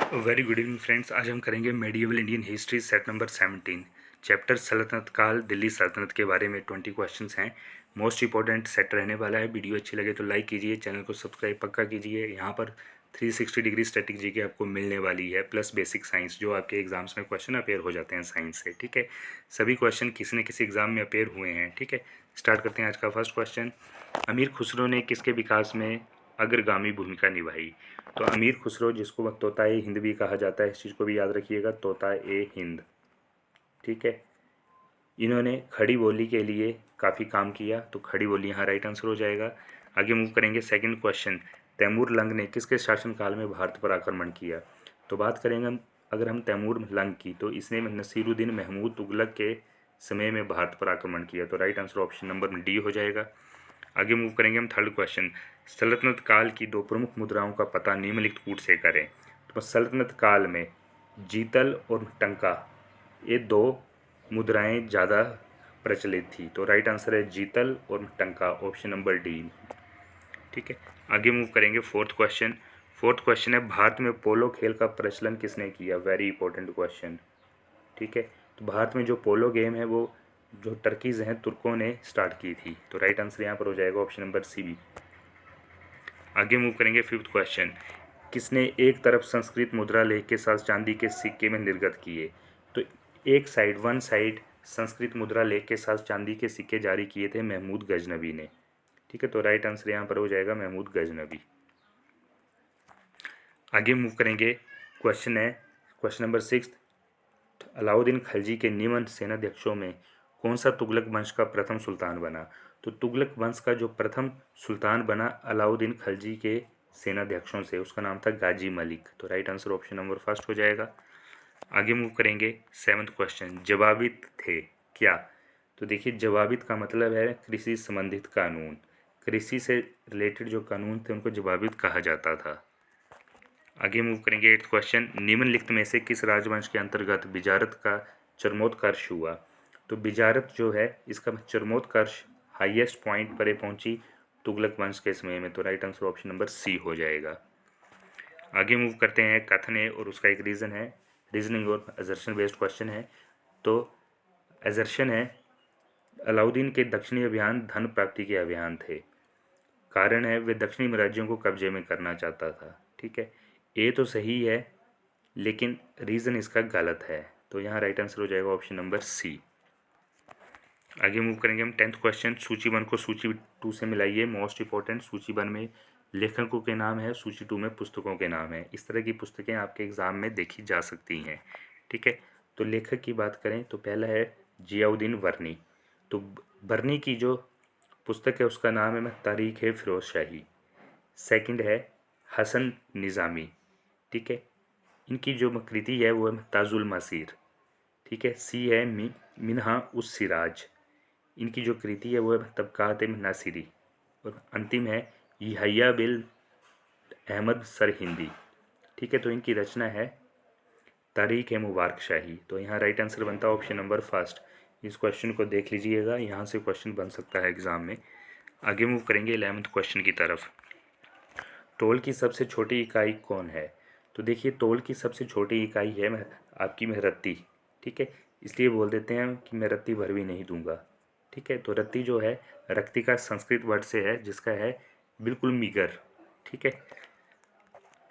Very good evening friends. आज हम करेंगे medieval Indian history set number 17 chapter सल्तनत काल दिल्ली सल्तनत के बारे में 20 क्वेश्चंस हैं। मोस्ट इंपॉर्टेंट सेट रहने वाला है। वीडियो अच्छी लगे तो लाइक कीजिए, चैनल को सब्सक्राइब पक्का कीजिए। यहाँ पर 360 डिग्री स्टैटिक जीके आपको मिलने वाली है, प्लस बेसिक साइंस जो आपके एग्जाम्स में क्वेश्चन अपेयर हो जाते हैं साइंस से। ठीक है, सभी क्वेश्चन किसी न किसी एग्जाम में अपेयर हुए हैं। ठीक है, स्टार्ट करते हैं आज का फर्स्ट क्वेश्चन। अमीर खुसरो ने किसके विकास में अग्रगामी भूमिका निभाई? तो अमीर खुसरो, जिसको तोताए हिंद भी कहा जाता है, इस चीज़ को भी याद रखिएगा, तोताए हिंद। ठीक है, इन्होंने खड़ी बोली के लिए काफ़ी काम किया, तो खड़ी बोली यहाँ राइट आंसर हो जाएगा। आगे मूव करेंगे सेकंड क्वेश्चन। तैमूर लंग ने किसके शासनकाल में भारत पर आक्रमण किया? तो बात करेंगे हम, अगर हम तैमूर लंग की, तो इसने नसीरुद्दीन महमूद तुगलक के समय में भारत पर आक्रमण किया, तो right answer option number D हो जाएगा। आगे मूव करेंगे हम थर्ड क्वेश्चन। सल्तनत काल की दो प्रमुख मुद्राओं का पता निम्नलिखित कूट से करें। तो सल्तनत काल में जीतल और टंका, ये दो मुद्राएं ज़्यादा प्रचलित थी, तो राइट आंसर है जीतल और टंका, ऑप्शन नंबर डी। ठीक है, आगे मूव करेंगे फोर्थ क्वेश्चन। फोर्थ क्वेश्चन है, भारत में पोलो खेल का प्रचलन किसने किया? Very important question. ठीक है, तो भारत में जो पोलो गेम है वो जो टर्कीज हैं, तुर्कों ने स्टार्ट की थी, तो राइट आंसर यहाँ पर हो जाएगा ऑप्शन नंबर सी बी। आगे मूव करेंगे फिफ्थ क्वेश्चन। किसने एक तरफ संस्कृत मुद्रा लेख के साथ चांदी के सिक्के में निर्गत किए? तो एक साइड, वन साइड संस्कृत मुद्रा लेख के साथ चांदी के सिक्के जारी किए थे महमूद गजनबी ने। ठीक है, तो राइट आंसर यहाँ पर हो जाएगा महमूद गजनबी। आगे मूव करेंगे, क्वेश्चन है question number six. Alauddin Khilji के निम्न सेनाध्यक्षों में कौन सा तुगलक वंश का प्रथम सुल्तान बना? तो तुगलक वंश का जो प्रथम सुल्तान बना अलाउद्दीन खिलजी के सेनाध्यक्षों से, उसका नाम था गाजी मलिक, तो right answer option number first हो जाएगा। आगे मूव करेंगे सेवंथ क्वेश्चन। जवाबित थे क्या? तो देखिए, जवाबित का मतलब है कृषि संबंधित कानून। कृषि से रिलेटेड जो कानून थे उनको जवाबित कहा जाता था। आगे मूव करेंगे एट्थ क्वेश्चन। निम्नलिखित में से किस राजवंश के अंतर्गत बिजारत का चरमोत्कर्ष हुआ? तो बिजारत जो है, इसका चरमोत्कर्ष हाईएस्ट पॉइंट पर पहुंची तुगलक वंश के समय में, तो right answer option number C हो जाएगा। आगे मूव करते हैं, कथन है और उसका एक रीज़न है, रीजनिंग और एजर्शन बेस्ड क्वेश्चन है। तो एजर्शन है, अलाउद्दीन के दक्षिणी अभियान धन प्राप्ति के अभियान थे। कारण है, वे दक्षिणी राज्यों को कब्जे में करना चाहता था। ठीक है, ए तो सही है लेकिन रीज़न इसका गलत है, तो यहाँ राइट आंसर हो जाएगा ऑप्शन नंबर सी। आगे मूव करेंगे हम टेंथ क्वेश्चन। सूची 1 को सूची 2 से मिलाइए। मोस्ट इंपॉर्टेंट, सूची 1 में लेखकों के नाम है, सूची 2 में पुस्तकों के नाम है। इस तरह की पुस्तकें आपके एग्जाम में देखी जा सकती हैं। ठीक है, तो लेखक की बात करें तो पहला है जियाउद्दीन वर्नी। तो वर्नी की जो पुस्तक है उसका नाम है तारीख है फिरोज शाही। सेकंड है हसन निज़ामी। ठीक है, इनकी जो कृति है वो है ताजुल मसीर। ठीक है, सी है मिन्हा उस सिराज। इनकी जो कृति है वो है तबकात नासिरी। और अंतिम है यहया बिल अहमद सरहिंदी। ठीक है, तो इनकी रचना है तारीख है मुबारक शाही, तो यहाँ राइट आंसर बनता है ऑप्शन नंबर फर्स्ट। इस क्वेश्चन को देख लीजिएगा, यहाँ से क्वेश्चन बन सकता है एग्जाम में। आगे मूव करेंगे 11th क्वेश्चन की तरफ। तोल की सबसे छोटी इकाई कौन है? तो देखिए, तोल की सबसे छोटी इकाई है आपकी रत्ती। ठीक है, इसलिए बोल देते हैं कि मैं रत्ती भर भी नहीं दूंगा। ठीक है, तो रत्ती जो है रक्ति का संस्कृत वर्ड से है, जिसका है बिल्कुल मीगर। ठीक है,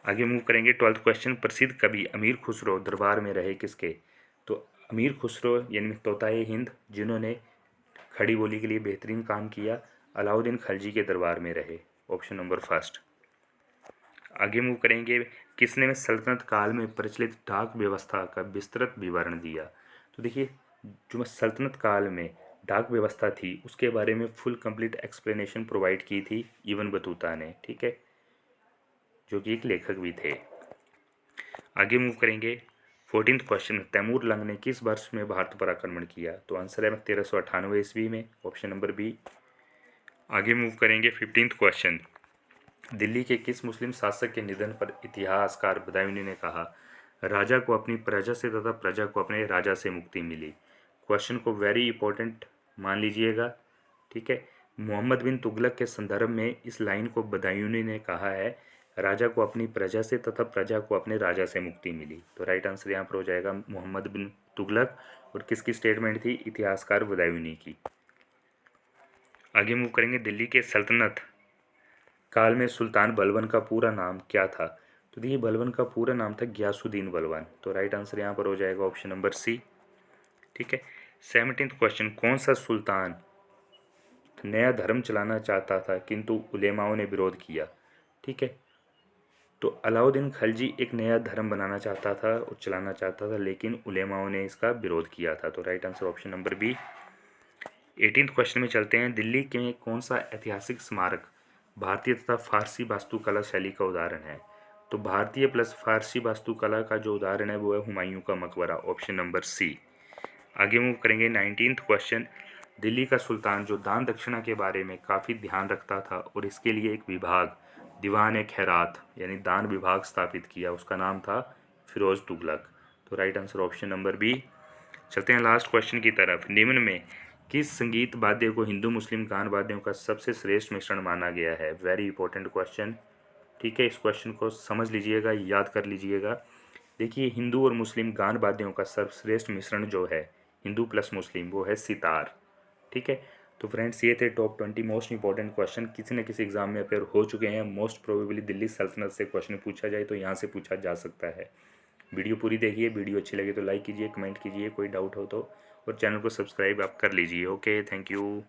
आगे मूव करेंगे 12th क्वेश्चन। प्रसिद्ध कवि अमीर खुसरो दरबार में रहे किसके? तो अमीर खुसरो यानी तोताए हिंद, जिन्होंने खड़ी बोली के लिए बेहतरीन काम किया, अलाउद्दीन खिलजी के दरबार में रहे, ऑप्शन नंबर फर्स्ट। आगे मूव करेंगे, किसने में सल्तनत काल में प्रचलित डाक व्यवस्था का विस्तृत विवरण दिया? तो देखिए, जो सल्तनत काल में डाक व्यवस्था थी उसके बारे में फुल कंप्लीट एक्सप्लेनेशन प्रोवाइड की थी इब्न बतूता ने। ठीक है, जो कि एक लेखक भी थे। आगे मूव करेंगे 14th क्वेश्चन। तैमूर लंग ने किस वर्ष में भारत पर आक्रमण किया? तो आंसर है 1398 ईस्वी में, ऑप्शन नंबर बी। आगे मूव करेंगे 15th क्वेश्चन। दिल्ली के किस मुस्लिम शासक के निधन पर इतिहासकार बदायूनी ने कहा, राजा को अपनी प्रजा से तथा प्रजा को अपने राजा से मुक्ति मिली? क्वेश्चन को वेरी इंपॉर्टेंट मान लीजिएगा। ठीक है, मोहम्मद बिन तुगलक के संदर्भ में इस लाइन को बदायूनी ने कहा है, राजा को अपनी प्रजा से तथा प्रजा को अपने राजा से मुक्ति मिली। तो राइट आंसर यहाँ पर हो जाएगा मोहम्मद बिन तुगलक। और किसकी स्टेटमेंट थी? इतिहासकार बदायूनी की। आगे मूव करेंगे। दिल्ली के सल्तनत काल में सुल्तान बलबन का पूरा नाम क्या था? तो देखिए बलबन का पूरा नाम था गयासुद्दीन बलबन। तो राइट आंसर यहाँ पर हो जाएगा ऑप्शन नंबर सी। ठीक है। 17th क्वेश्चन, कौन सा सुल्तान नया धर्म चलाना चाहता था किंतु उलेमाओं ने विरोध किया? ठीक है, तो अलाउद्दीन खलजी एक नया धर्म बनाना चाहता था और चलाना चाहता था, लेकिन उलेमाओं ने इसका विरोध किया था। तो right answer option number B. 18th question में चलते हैं। दिल्ली के कौन सा ऐतिहासिक स्मारक भारतीय तथा फारसी वास्तुकला शैली का उदाहरण है? तो भारतीय प्लस फारसी वास्तुकला का जो उदाहरण है वो है हुमायूं का मकबरा, ऑप्शन नंबर सी। आगे मूव करेंगे। 19th क्वेश्चन, दिल्ली का सुल्तान जो दान दक्षिणा के बारे में काफ़ी ध्यान रखता था और इसके लिए एक विभाग दीवान खैरात यानी दान विभाग स्थापित किया, उसका नाम था फिरोज तुगलक। तो right answer option number B. चलते हैं लास्ट क्वेश्चन की तरफ। निम्न में किस संगीत वाद्य को हिंदू मुस्लिम गान वाद्यों का सबसे श्रेष्ठ मिश्रण माना गया है? Very important question. ठीक है, इस क्वेश्चन को समझ लीजिएगा, याद कर लीजिएगा। देखिए हिंदू और मुस्लिम गान वाद्यों का सर्वश्रेष्ठ मिश्रण जो है हिंदू प्लस मुस्लिम, वो है सितार। ठीक है, तो फ्रेंड्स ये थे टॉप 20 मोस्ट इंपॉर्टेंट क्वेश्चन, किसी न किसी एग्जाम में अपेयर हो चुके हैं। मोस्ट प्रोबेबली दिल्ली सल्तनत से क्वेश्चन पूछा जाए तो यहाँ से पूछा जा सकता है। वीडियो पूरी देखिए, वीडियो अच्छी लगे तो लाइक कीजिए, कमेंट कीजिए, कोई डाउट हो तो, और चैनल को सब्सक्राइब आप कर लीजिए। Okay, thank you.